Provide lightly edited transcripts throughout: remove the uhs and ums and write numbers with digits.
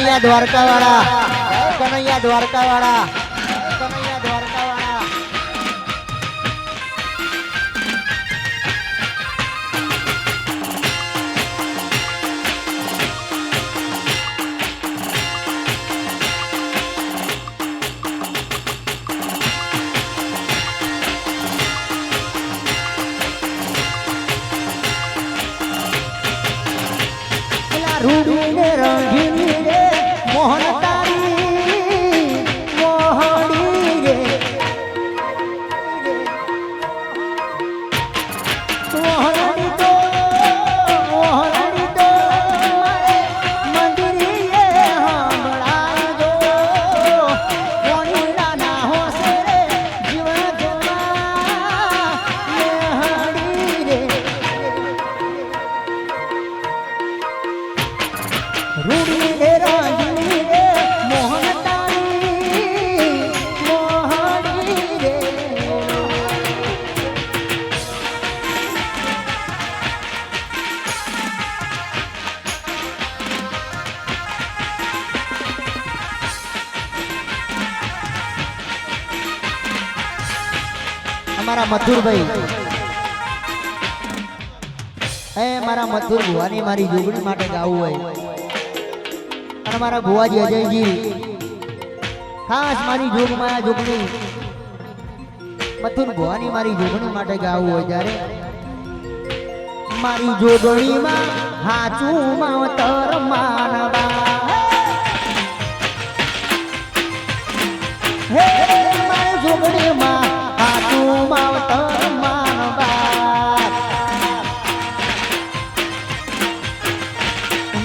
કનૈયા દ્વારકા વાળા, કનૈયા દ્વારકા વાળા, કનૈયા દ્વારકા વાળા. રૂડી ને રંગીની રે મોહન તારી મોહડી રે મોહડી તો મંદિરીએ હંભળાય દો કોણીલા ના હોશે રે જીવન જોવા મેહડી રે રૂડી રે રાંગીની રે મોહન તારી મોહડી રે. અમારા મથુરભાઈ મારા મથુર ભુવાની મારી જોગણી માટે ગાવું હોય અને મારા ભુવાજી અજયજી ખાસ મારી જોગમાં જોગણી મથુર ભુવાની મારી જોગણી માટે ગાવું હોય ત્યારે મારી જોગણીમાં હાચું માવતર માનવા હે મારી જોગણીમાં હાચું માવતર માનવા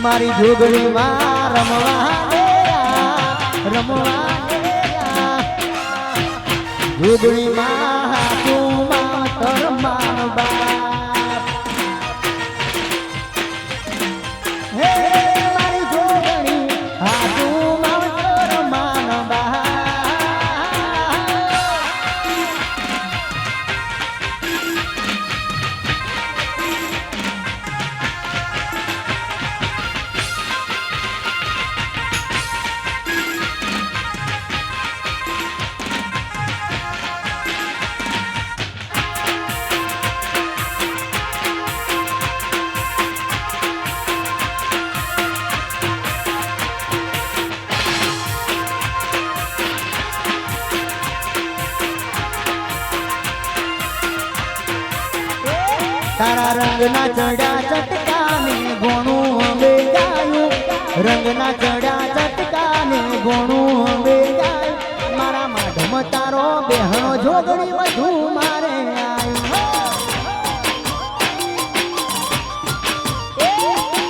મારી જોગણીમાં રમવા જોગણીમાં હાથું માતર માનવા હે મારી જોગણી હાથું માતર માનવા તારા રંગના ચડા ચટકાને ગોણું હવે ગાયું રંગના ચડા ચટકાને ગોણું હવે ગાયું મારા માધમ તારો બેહણો જોગણી વધુ મારે આવ્યું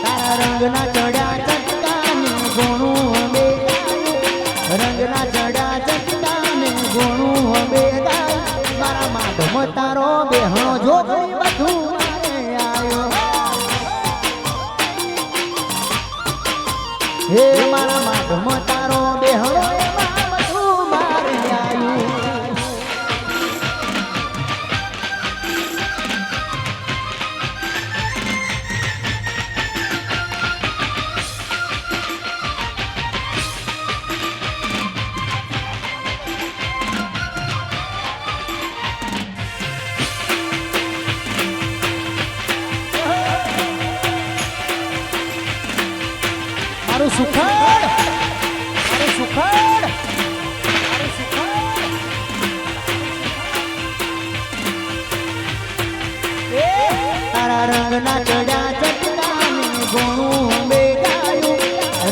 તારા રંગના ચડા ચટકાને ગોણું હવે ગાયું રંગના ચડા ચટકાને ગોણું હવે ગાયું મારા માધમ તારો બેહણો જોગણી વધુ હે મારા માધમ તારો બેહણો એમાં બધું મારે આવ્યું મારું સુખડ મારું સુખડ મારું સુખડ તારા રંગના ચડ્યા ચટકાને ગોણું બે ગાયું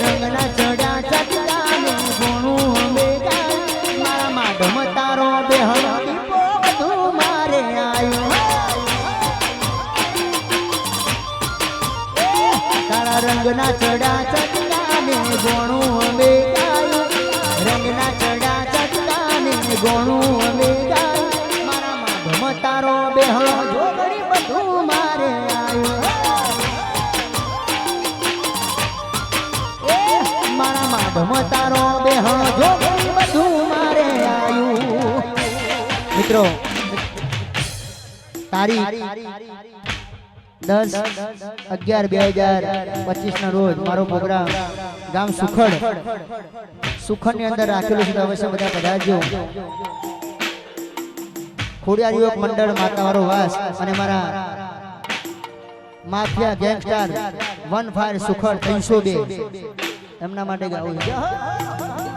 રંગના ચડ્યા ચટકાને ગોણું બે ગાયું મારા માધમ તારો બેહણો દીપો વધુ મારે આવ્યો તારા રંગના ચડ્યા ચટકાને ગોણું હવે ગાયું રંગના ચડા ચટકાને ગોણું હવે ગાયું મારા માધમ તારો બેહણો જોગણી બધું મારે આવ્યું મારા માધમ તારો બેહણો જોગણી બધું મારે આવ્યું. મિત્રો તારીખ 10/11/2025 ના રોજ મારો પ્રોગ્રામ ગામ સુખડ સુખડની અંદર રાખેલું છે, અવશ્ય બધા પધારજો. ખોડિયાર યુવક મંડળ માતાવાળો વાસ અને મારા માફિયા ગેંગસ્ટર 15 સુખડ 302 એમના માટે ગાવું છે.